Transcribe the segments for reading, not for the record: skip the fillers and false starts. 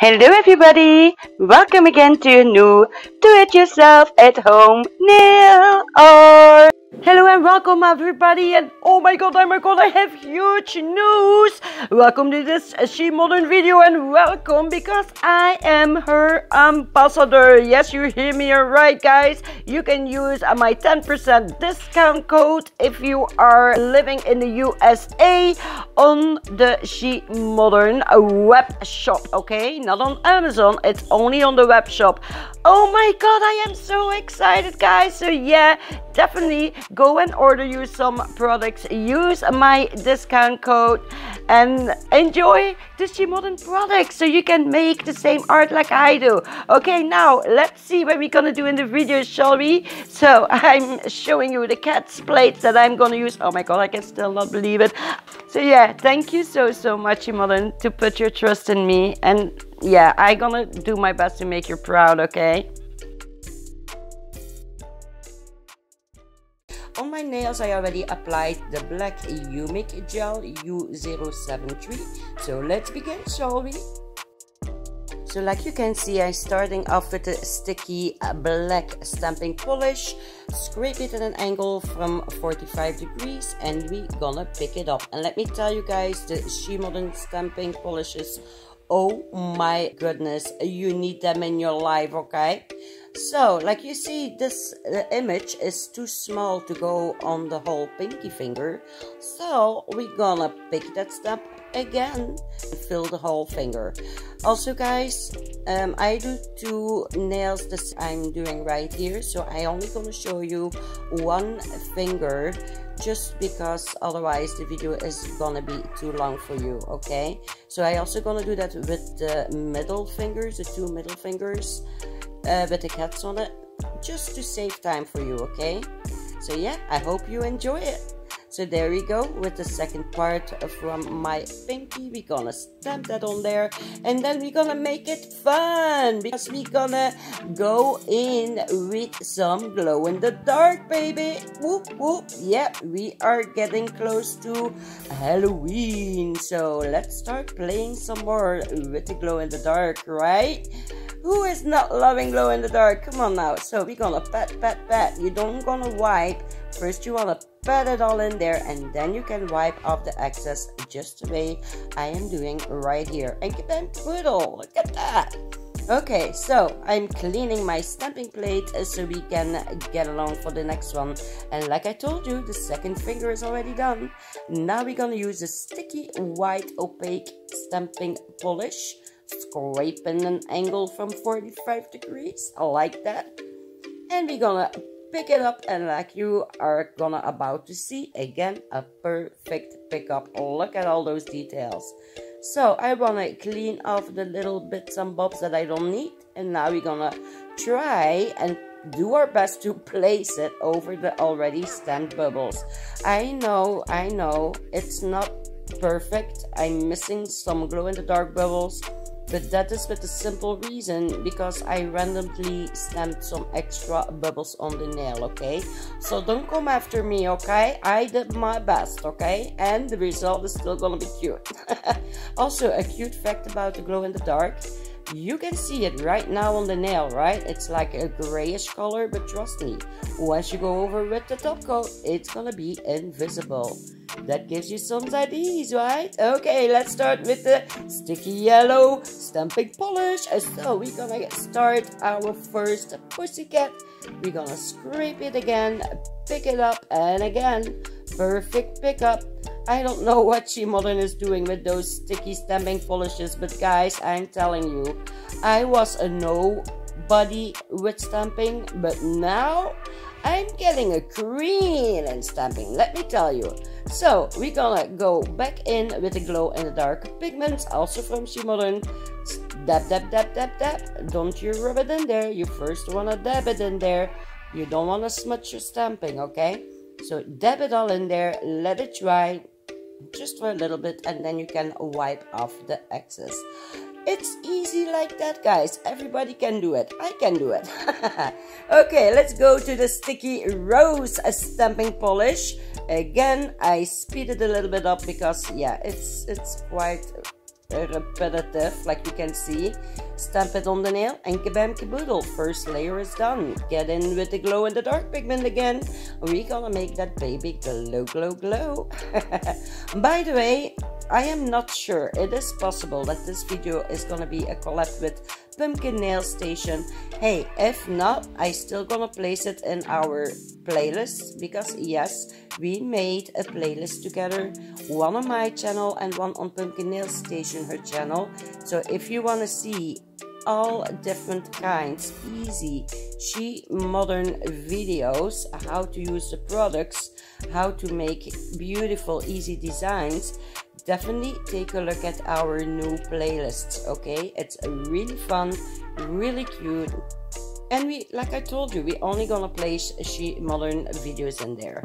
Hello everybody! Welcome again to a new do-it-yourself at home nail art! Hello and welcome everybody, and oh my god, I have huge news! Welcome to this Shemodern video, and welcome because I am her ambassador. Yes, you hear me right, guys. You can use my 10% discount code if you are living in the USA on the Shemodern web shop, okay? Not on Amazon, it's only on the web shop. Oh my god, I am so excited, guys. So yeah, definitely go and order you some products, use my discount code and enjoy the Shemodern products so you can make the same art like I do. Okay, now let's see what we're gonna do in the video, shall we? So I'm showing you the cat's plates that I'm gonna use. Oh my god, I can still not believe it. So yeah, thank you so much, Shemodern, to put your trust in me, and yeah, I'm gonna do my best to make you proud, okay? On my nails, I already applied the black Umik gel U073. So let's begin, shall we? So like you can see, I'm starting off with a sticky black stamping polish. Scrape it at an angle from 45 degrees and we gonna pick it up. And let me tell you guys, the Shemodern stamping polishes, oh my goodness, you need them in your life, okay? So, like you see, this image is too small to go on the whole pinky finger. So, we're gonna pick that stamp again and fill the whole finger. Also, guys, I do two nails this I'm doing right here. So, I only gonna show you one finger just because otherwise the video is gonna be too long for you, okay? So, I also gonna do that with the middle fingers, the two middle fingers. With the cats on it, just to save time for you, okay? So yeah, I hope you enjoy it. So there we go with the second part from my pinky. We're gonna stamp that on there, and then we're gonna make it fun because we're gonna go in with some glow in the dark, baby. Whoop whoop. Yeah, we are getting close to Halloween, so let's start playing some more with the glow in the dark, right? Who is not loving glow in the dark? Come on now. So we're gonna pat. You don't gonna wipe. First you wanna pat it all in there, and then you can wipe off the excess just the way I am doing right here. And then twiddle. Look at that. Okay, so I'm cleaning my stamping plate so we can get along for the next one. And like I told you, the second finger is already done. Now we're gonna use a sticky white opaque stamping polish. Scraping an angle from 45 degrees, I like that. And we're gonna pick it up, and like you are gonna about to see, again, a perfect pickup. Look at all those details. So I wanna clean off the little bits and bobs that I don't need, and now we're gonna try and do our best to place it over the already stamped bubbles. I know, it's not perfect. I'm missing some glow in the dark bubbles. But that is with a simple reason, because I randomly stamped some extra bubbles on the nail, okay? So don't come after me, okay? I did my best, okay? And the result is still gonna be cute. Also, a cute fact about the glow in the dark. You can see it right now on the nail, right? It's like a grayish color, but trust me, once you go over with the top coat, it's gonna be invisible. That gives you some ideas, right? Okay, let's start with the sticky yellow stamping polish. So we're gonna start our first pussycat. We're gonna scrape it again, pick it up, and again, perfect pickup. I don't know what Shemodern is doing with those sticky stamping polishes, but guys, I'm telling you, I was a nobody with stamping, but now I'm getting a queen in stamping, let me tell you. So we're gonna go back in with the glow in the dark pigments, also from Shemodern. Dab. Don't you rub it in there. You first wanna dab it in there. You don't wanna smudge your stamping, okay? So dab it all in there, let it dry just for a little bit, and then you can wipe off the excess. It's easy like that, guys. Everybody can do it. I can do it. Okay, let's go to the sticky rose stamping polish. Again, I speed it a little bit up because, yeah, it's quite repetitive, like you can see. Stamp it on the nail and kabam caboodle, first layer is done. Get in with the glow in the dark pigment again. We're gonna make that baby glow, glow, glow. By the way, I am not sure, it is possible that this video is gonna be a collab with Pumpkin Nail Station. Hey, if not, I still gonna place it in our playlist, because yes, we made a playlist together, one on my channel and one on Pumpkin Nail Station, her channel. So if you want to see all different kinds, easy Shemodern videos, how to use the products, how to make beautiful, easy designs, definitely take a look at our new playlist, okay? It's really fun, really cute, and we, like I told you, we only gonna place Shemodern videos in there.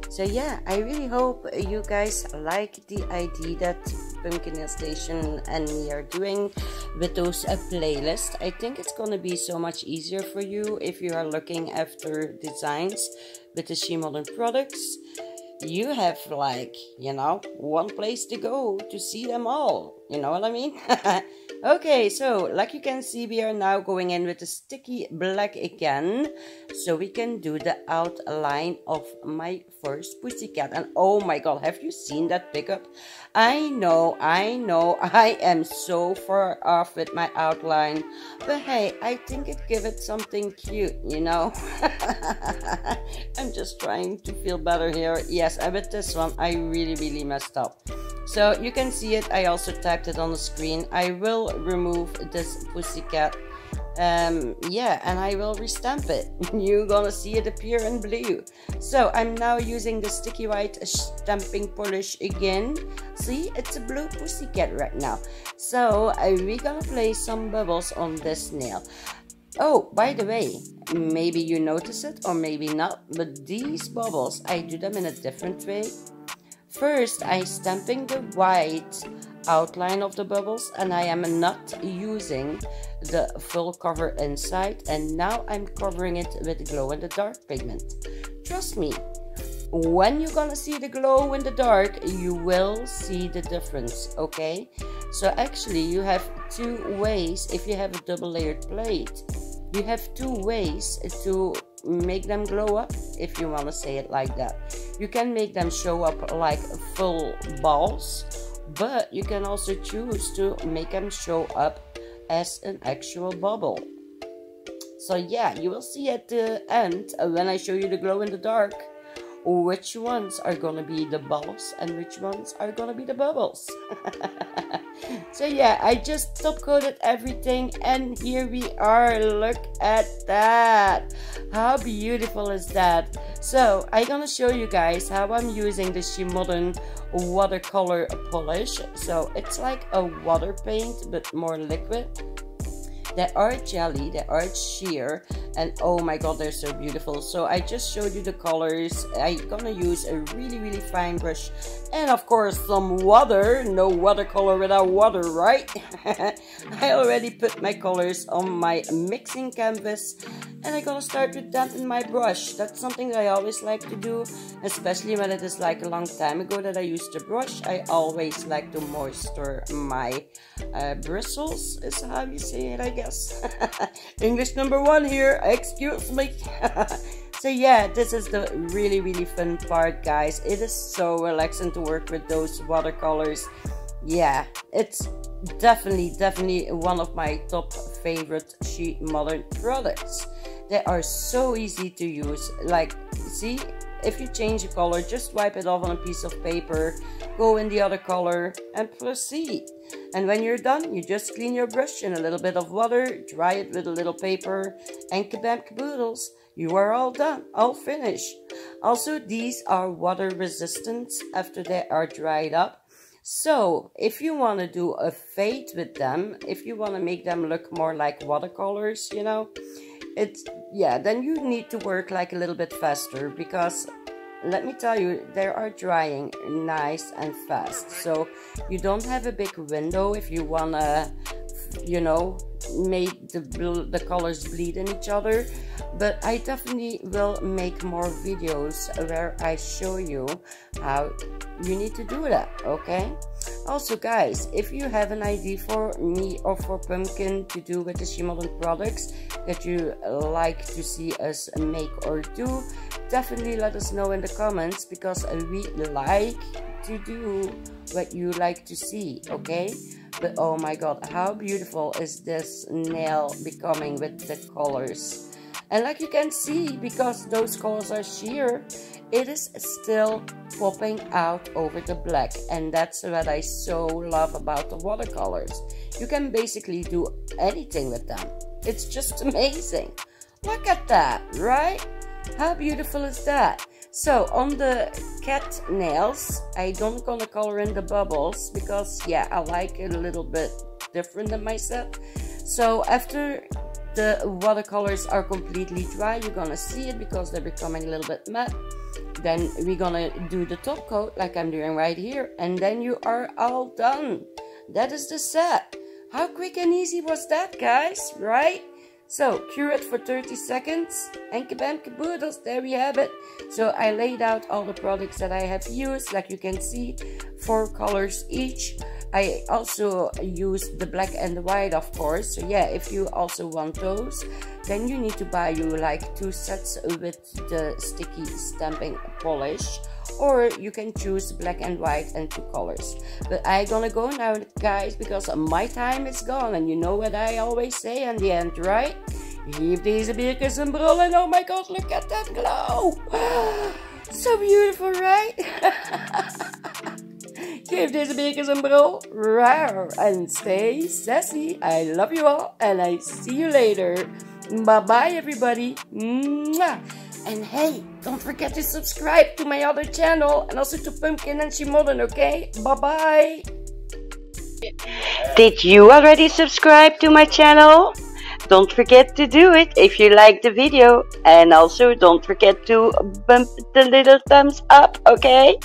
So yeah, I really hope you guys like the idea that Pumpkin Nail Station and me are doing with those playlists. I think it's gonna be so much easier for you if you are looking after designs with the Shemodern products. You have, like, you know, one place to go to see them all. You know what I mean? Okay, so like you can see, we are now going in with the sticky black again, so we can do the outline of my first pussycat. And oh my god, have you seen that pickup? I know, I am so far off with my outline, but hey, I think it gives it something cute, you know. I'm just trying to feel better here. Yes, I bet this one I really messed up. So you can see it, I also typed it on the screen. I will remove this pussycat, yeah, and I will restamp it. You're gonna see it appear in blue. So I'm now using the sticky white stamping polish again. See, it's a blue pussycat right now. So we're gonna place some bubbles on this nail. Oh, by the way, maybe you notice it or maybe not, but these bubbles, I do them in a different way. First, I'm stamping the white outline of the bubbles, and I am not using the full cover inside, and now I'm covering it with glow in the dark pigment. Trust me, when you're gonna see the glow in the dark, you will see the difference, okay? So actually, you have two ways. If you have a double layered plate, you have two ways to make them glow up, if you want to say it like that. You can make them show up like full balls, but you can also choose to make them show up as an actual bubble. So yeah, you will see at the end, when I show you the glow in the dark, which ones are gonna be the balls and which ones are gonna be the bubbles. So yeah, I just top coated everything, and here we are. Look at that, how beautiful is that? So I'm gonna show you guys how I'm using the Shemodern watercolor polish. So it's like a water paint but more liquid. They are jelly, they are sheer, and oh my god, they're so beautiful. So I just showed you the colors. I'm gonna use a really fine brush, and of course some water. No watercolor without water, right? I already put my colors on my mixing canvas, and I'm gonna start with that in my brush. That's something that I always like to do, especially when it is like a long time ago that I used the brush. I always like to moisture my bristles, is how you say it, I guess. English number one here, excuse me. So yeah, this is the really fun part, guys. It is so relaxing to work with those watercolors. Yeah, it's definitely one of my top favorite Shemodern products. They are so easy to use. Like, see, if you change the color, just wipe it off on a piece of paper, go in the other color, and proceed. And when you're done, you just clean your brush in a little bit of water, dry it with a little paper, and kabam caboodles, you are all done, all finished. Also, these are water resistant after they are dried up. So if you want to do a fade with them, if you want to make them look more like watercolors, you know, it's, yeah, then you need to work like a little bit faster, because let me tell you, they are drying nice and fast. So you don't have a big window if you want to, you know, make the colors bleed in each other. But I definitely will make more videos where I show you how you need to do that, okay? Also guys, if you have an idea for me or for Pumpkin to do with the Shemodern products that you like to see us make or do, definitely let us know in the comments, because we like to do what you like to see, okay? But oh my god, how beautiful is this nail becoming with the colors. And like you can see, because those colors are sheer, it is still popping out over the black. And that's what I so love about the watercolors. You can basically do anything with them. It's just amazing. Look at that, right? How beautiful is that? So on the cat nails, I don't gonna color in the bubbles, because yeah, I like it a little bit different than myself. So after the watercolors are completely dry, you're gonna see it because they're becoming a little bit matte. Then we're gonna do the top coat like I'm doing right here, and then you are all done. That is the set. How quick and easy was that, guys, right? So cure it for 30 seconds and kabam caboodles, there we have it. So I laid out all the products that I have used, like you can see, 4 colors each. I also used the black and the white, of course. So yeah, if you also want those, then you need to buy you like 2 sets with the sticky stamping polish, or you can choose black and white and 2 colors. But I gonna go now, guys, because my time is gone, and you know what I always say in the end, right? Geef deze beertjes een brul, and oh my god, look at that glow! So beautiful, right? Geef deze beertjes een brul, and stay sassy. I love you all, and I see you later. Bye bye, everybody. Mwah. And hey, don't forget to subscribe to my other channel, and also to Pumpkin and Shemodern, okay? Bye bye. Did you already subscribe to my channel? Don't forget to do it if you like the video, and also don't forget to bump the little thumbs up, okay?